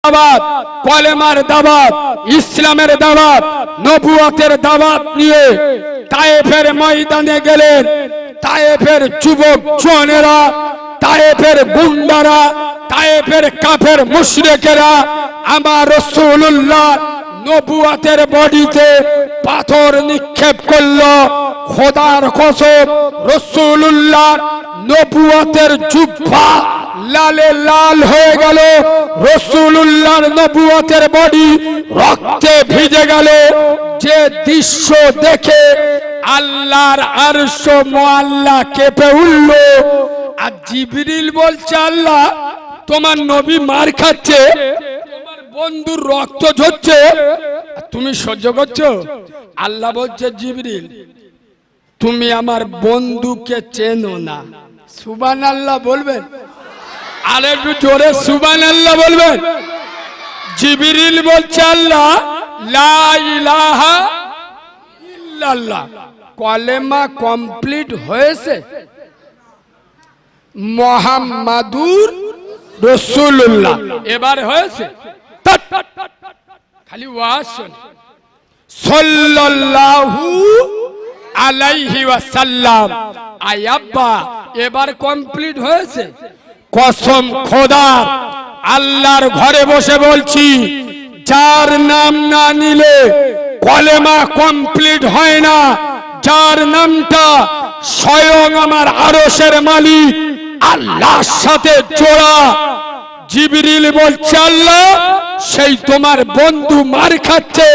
দাওয়াত, কলেমার দাওয়াত, ইসলামের দাওয়াত, নবুয়তের দাওয়াত নিয়ে তায়েফের ময়দানে গেলেন। তায়েফের যুবক জওয়ানেরা, তায়েফের গুন্ডারা, তায়েফের কাফের মুশরিকেরা আমার রাসূলুল্লাহ নবুয়তের বডিতে পাথর নিক্ষেপ করলো। খোদার কসম, রাসূলুল্লাহ নবুয়তের জুব্বা লালে লাল হয়ে গেল। রাসূলুল্লাহর নবুয়তের বডি রক্তে ভিজে গেল। যে দৃশ্য দেখে আল্লাহর আরশ মুআল্লা কেঁপে উঠল। আর জিবরিল বলছে, আল্লাহ তোমার নবী মার খাচ্ছে, তোমার বন্ধুর রক্ত ঝরছে, তুমি সহ্য করছো? আল্লাহ বলছে, জিবরিল তুমি আমার বন্ধুকে চেনো না। সুবহানাল্লাহ বলবেন? আর একটু জোরে সুবহানাল্লাহ বলবেন। জিবরিল বলছে, আল্লাহ লা ইলাহা ইল্লাল্লাহ কলেমা কমপ্লিট হয়েছে, মুহাম্মাদুর রাসূলুল্লাহ এবার হয়েছে। খালি ওয়াজ শুন, সাল্লাল্লাহু আলাইহি ওয়াসাল্লাম আয়াব্বা এবার কমপ্লিট হয়েছে। কসম খোদার, আল্লাহর ঘরে বসে বলছি, যার নাম না নিলে কলেমা কমপ্লিট হয় না, যার নামটা স্বয়ং আমার আরশের মালিক আল্লাহর সাথে জোড়া। জিবরিল বলছে, আল্লাহ সেই তোমার বন্ধু মার খাচ্ছে,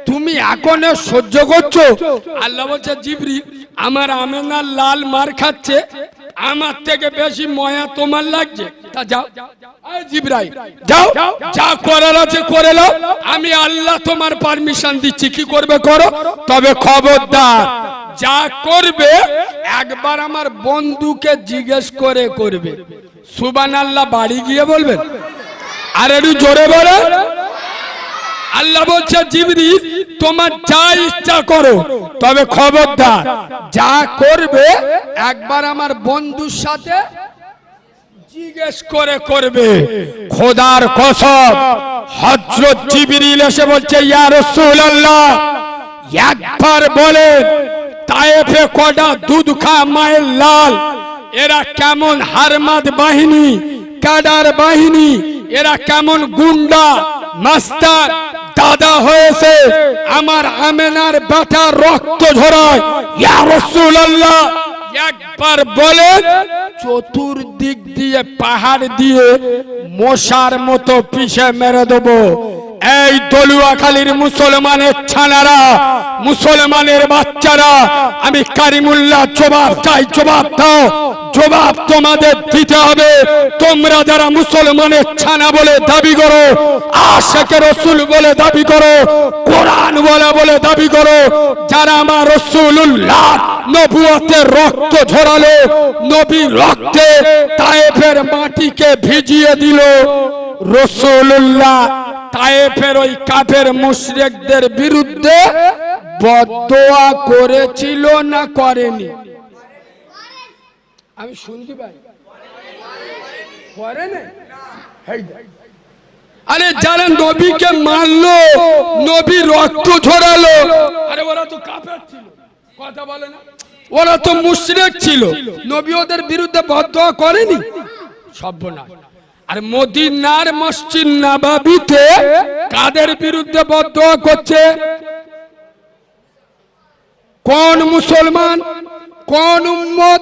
তুমি এখনো সহ্য করছো? আল্লাহ বলছে, জিবরিল আমার আমেনার লাল মার খাচ্ছে, আমার থেকে বেশি ময়া তোমার লাগছে, তা যাও জিবরাইল যাও, যা করার আছে করে নাও, আমি আল্লাহ তোমার পারমিশন দিচ্ছি, কি করবে করো, তবে খবরদার যা করবে একবার আমার বন্ধুকে জিজ্ঞেস করে করবে। সুবহানাল্লাহ বাড়ি গিয়ে বলবেন। আর একটু জোরে বলে। আল্লাহ বলছে, জিবরিল তোমার যা ইচ্ছা করো, তবে খবরদার যা করবে একবার আমার বন্ধুর সাথে জিজ্ঞেস করে করবে। খোদার কসম, হযরত জিবরিল এসে বলছে, ইয়া রাসূলুল্লাহ একবার বলেন তায়েফে কটা দুধ খা মায়ের লাল, এরা কেমন হারমাদ বাহিনী, কাডার বাহিনী, এরা কেমন গুন্ডা মাস্টার দাদা হয়েছে, আমার আমেনার বেটা রক্ত ঝরায়, ইয়া রাসূলুল্লাহ একবার বলেন চতুর্দিক দিয়ে পাহাড় দিয়ে মশার মতো পিষে মেরে দেবো। এই দলুয়াখালীর মুসলমানের ছানারা, মুসলমানের বাচ্চারা, আমি কারিমুল্লাহ জবাব চাই, জবাব দাও, জবাব তোমাদের দিতে হবে। তোমরা যারা মুসলমানের ছানা বলে দাবি করো, আশিকে রাসূল বলে দাবি করো, কোরআন বলে দাবি করো, যারা আমার রাসূলুল্লাহ নবুয়তের রক্ত ঝরালো, নবীর রক্তে তায়েফের মাটিকে ভিজিয়ে দিল, রাসূলুল্লাহ তায়েফের ওই কাফের মুশরিকদের বিরুদ্ধে বদদোয়া করেছিল না করেনি? আমি শুনতে পাই করে না? আরে যারা নবীকে মারলো, নবী রক্ত ঝরালো, আরে ওরা তো কাফের ছিল, কথা বলে না, ওরা তো মুশরিক ছিল, নবী ওদের বিরুদ্ধে বদদোয়া করেনি? সর্বনাশ। আর মদিনার মসজিদ নববীতে কাদের বিরুদ্ধে বদদোয়া করছে? কোন মুসলমান, কোন উম্মত,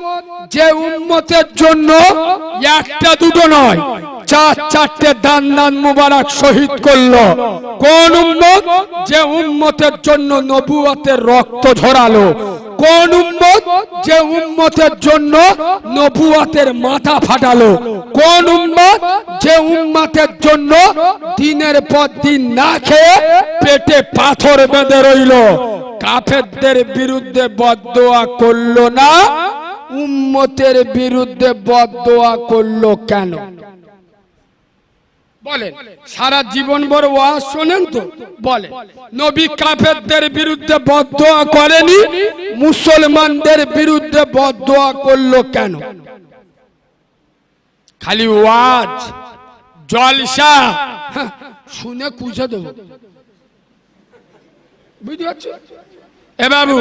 যে উম্মতের জন্য একটা দুটো নয় চার চারটে দান দান মুবারক শহীদ করলো? কোন উম্মত যে উম্মতের জন্য নবুয়তের রক্ত ঝরালো? কোন উম্মত যে উম্মতের জন্য নবুয়তের মাথা ফাটালো? কোন উম্মত যে উম্মতের জন্য দিনের পর দিন না খেয়ে পেটে পাথর বেঁধে রইল? কাফেরদের বিরুদ্ধে বদদোয়া করলো না, উম্মতের বিরুদ্ধে বদদোয়া করলো কেন? বলেন, সারা জীবন বড় ওয়াজ শোনেন তো, বলে নবী কাফেরদের বিরুদ্ধে বদদোয়া করেনি, মুসলমানদের বিরুদ্ধে বদদোয়া করলো কেন? খালি ওয়াজ জলসা, শুনে কুছে দেবো, বুঝতে পারছো? এ বাবু,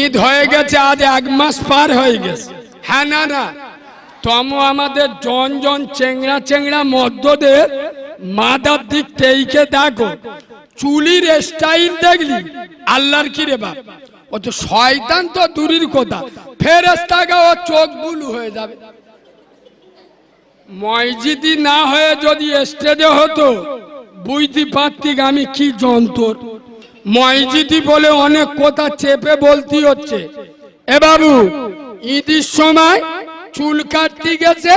ঈদ হয়ে গেছে, আজ 1 মাস পার হয়ে গেছে। হ্যাঁ না না, তমো আমাদের জন চেংড়া চেংড়া মদ্যদের মাথার দিক তেইকে দেখো, চুলির স্টাইল দেখলি আল্লাহর কি রে বাপ, ও তো শয়তান তো দূরের কথা, ফেরেশতাকে ও চোখ বুলু হয়ে যাবে। মসজিদি না হয়ে যদি স্টেজে হতো বুঝতে পারতি আমি কি যন্ত্র। মসজিদি বলে অনেক কথা চেপে বলতে হচ্ছে। এ বাবু, ঈদের সময় চুল কাটতে গেছে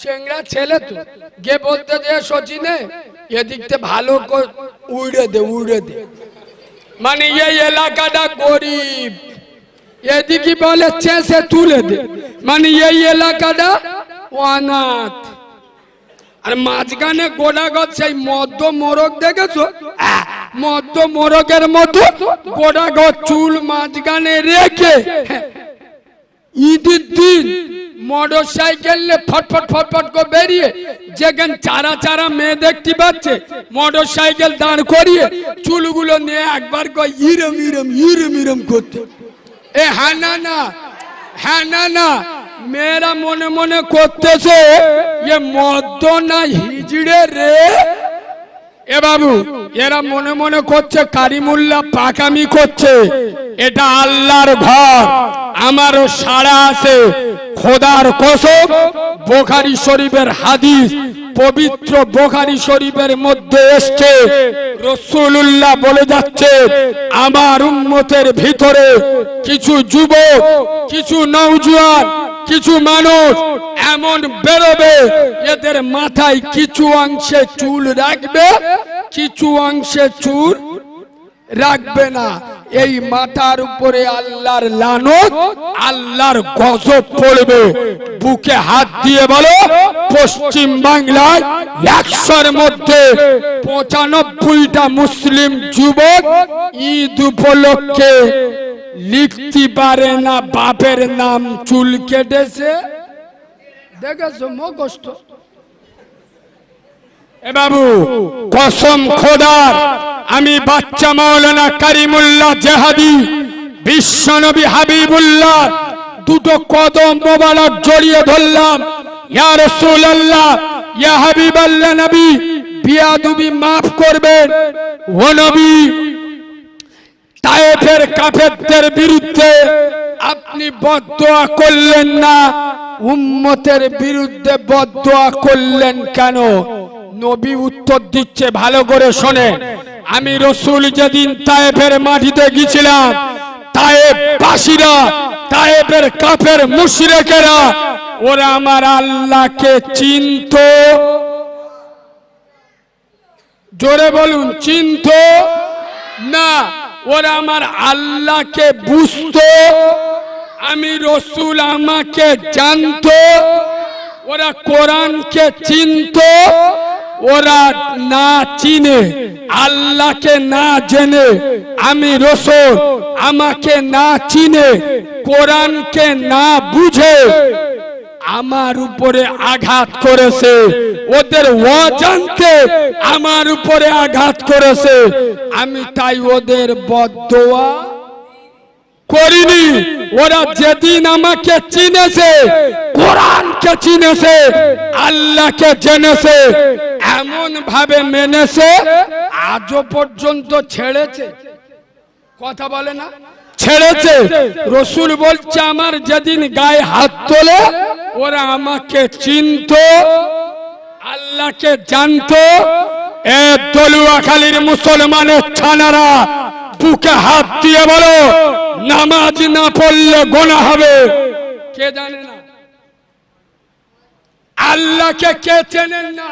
চেংড়া ছেলে, তো গে বলতে দে সচিনে এদিকতে ভালো উড়ে দে উড়ে দে, মানে এই এলাকাটা গরিব, এদিকে বলে চেঁচে তুলে দে, মানে এই এলাকাটা অনাথ। আর মাঝখানে গোড়াগত সেই মদ্য মোরগ দেখেছো, মদ্য মোরগের মতো গোড়াগত চুল মাঝখানে রেখে ঈদের দিন মোটর সাইকেল ফটফট ফটফট করে বেরিয়ে যেখানে চারা চারা মেয়ে দেখতে পাচ্ছে মোটর সাইকেল দাঁড় করিয়ে চুলগুলো নিয়ে একবার করে ইরম ইরম ইরম ইরম করতে। এ হ্যাঁ না না, হ্যাঁ না না, মেয়েরা মনে মনে করতেছে এ মদ্য না হিজড়ে রে। এ বাবু, এরা মনে মনে করছে কারিমুল্লাহ পাকামি করছে, এটা আল্লাহর ঘর, আমারও সাড়া আছে। খোদার কসম, বুখারী শরীফের হাদিস, পবিত্র বুখারী শরীফের মধ্যে এসেছে, রাসূলুল্লাহ বলে যাচ্ছে আমার উম্মতের ভিতরে কিছু যুবক, কিছু নওজোয়ান, কিছু মানুষ এমন বেরোবে এদের মাথায় কিছু অংশে চুল রাখবে, কিছু অংশে চুল রাখবে না। এই মাথার উপরে আল্লাহর লানত, আল্লাহর গজব পড়বে। বুকে হাত দিয়ে বলো, পশ্চিম বাংলায় 100-র মধ্যে 95টা মুসলিম যুবক ঈদ উপলক্ষে লিখতে পারে না বাপের নাম চুল কেটেছে। দেখেছো মুখস্থ? এ বাবু, কসম খোদার, আমি বাচ্চা মাওলানা কারিমুল্লাহ জেহাদি বিশ্বনবী হাবিবুল্লাহ দুটো কদম মোবারক জড়িয়ে ধরলাম। ইয়া রাসূলুল্লাহ, ইয়া হাবিবাল্লাহ নবী, বিয়াদবি মাফ করবেন। ও নবী, তায়েফের কাফেরদের বিরুদ্ধে আপনি বদদোয়া করলেন না, উম্মতের বিরুদ্ধে বদদোয়া করলেন কেন? নবী উত্তর দিচ্ছে, ভালো করে শোনেন। আমি রাসূল যেদিন তায়েফের মাটিতে গিয়েছিলাম, তায়েফবাসীরা, তায়েফের কাফের মুশরিকেরা, ওরা আমার আল্লাহকে চিনত। জোরে বলুন, চিনত না, ওরা আমার আল্লাহকে বুঝতো। আমি রাসূল আমাকে জানতো, ওরা কোরআনকে চিনত। ওরা না চিনে, আল্লাহকে না জেনে, আমি রাসূল আমাকে না চিনে, কোরআনকে না বুঝে আমার উপরে আঘাত করেছে। ওদের অজান্তে আমার উপরে আঘাত করেছে, আমি তাই ওদের বদদোয়া করিনি। ওরা যেদিন আমাকে চিনেছে, কোরআনকে চিনেছে, আল্লাহকে জেনেছে, এমন ভাবে মেনেছে, আজও পর্যন্ত ছেড়েছে। কথা বলে না, ছেড়েছে। রাসূল বলছে আমার যেদিন গায়ে হাত তোলে ওরা আমাকে চিনত, আল্লাহকে জানতো। এ দলুয়াখালীর মুসলমানের ছানারা, বুকে হাত দিয়ে বলো, নামাজ না পড়লে গুনাহ হবে। কে জানে না? আল্লাহকে কে চেনেন না?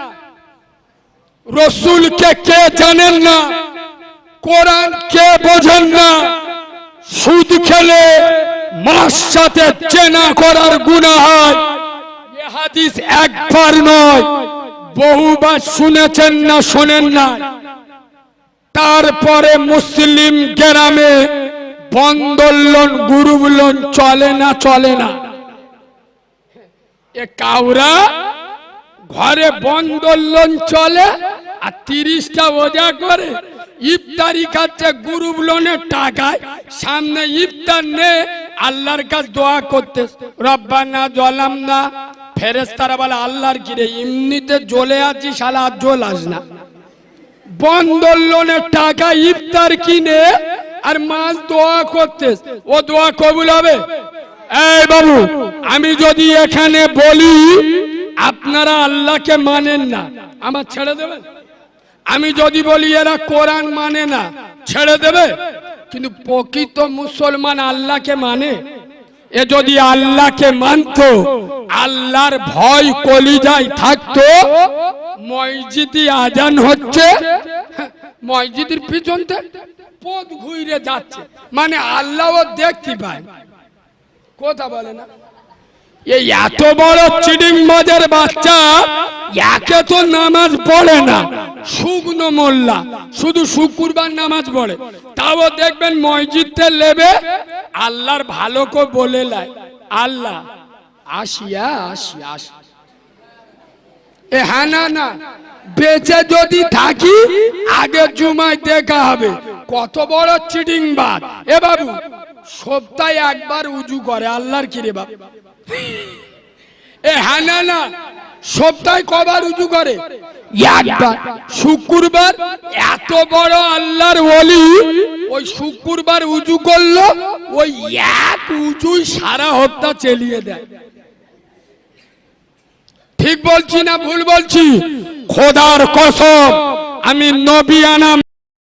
রাসূলকে কে জানেন না? কোরআন কে বোঝেন না? সুদ খেলে মার সাথে চেনা করার গুনাহ হয়। এই হাদিস একবার নয়, বহুবার শুনেছেন না শোনেন না? তারপরে মুসলিম গ্রামে বন্ধন লোন, গ্রুপ লোন চলে না, চলে না। এ কাউরা ঘরে বন্দোলন চলে আর 30টা ওজা করে ইফতারি খাচ্ছে গ্রুপ লোনের টাকায়, সামনে ইফতার নে আল্লাহর কাছে দোয়া করতে, রব্বানা জালামনা। ফেরেশতারা বলে আল্লাহর কি রে, এমনিতে জ্বলে আছি শালা, আর জ্বলাস না। বন্দোলনের টাকা ইফতার কিনে আর মাল দোয়া করতে, ও দোয়া কবুল হবে? এই বাবু, আমি যদি এখানে বলি আপনারা আল্লাহকে মানেন না, আমার ছেড়ে দেবেন? আমি যদি বলি এরা কোরআন মানে না, ছেড়ে দেবে? কিন্তু প্রকৃত মুসলমান আল্লাহকে মানে। এ যদি আল্লাহকে মানতো, আল্লাহর ভয় কলিজায় থাকতো, মসজিদে আজান হচ্ছে, মসজিদের পিছনতে পথ ঘুরে যাচ্ছে, মানে আল্লাহও দেখতে পায়। কথা বলে না? এই এত বড় চিডিং বাজার বাচ্চা একে তো নামাজ পড়ে না, শুকনো মোল্লা, শুধু শুক্রবার নামাজ পড়ে, তাও দেখবেন মসজিদে লেবে আল্লাহর ভালো করে বলে লাই, আল্লাহ আসিয়া আসি আসি। এ হ্যাঁ না, বেঁচে যদি থাকি আগে জুমায় দেখা হবে। কত বড় চিডিং বাদ! এ বাবু, সপ্তাহে একবার উজু করে, আল্লাহর কি রে বাবু? এ হ্যাঁ না, সপ্তাহে কবার উজু করে? একবার, শুক্রবার। এত বড় আল্লাহর ওলি, ওই শুক্রবার উজু করলো, ওই এক উজুই সারা হপ্তা চালিয়ে দেয়। ঠিক বলছি না ভুল বলছি? খোদার কসম, আমি নবী আনা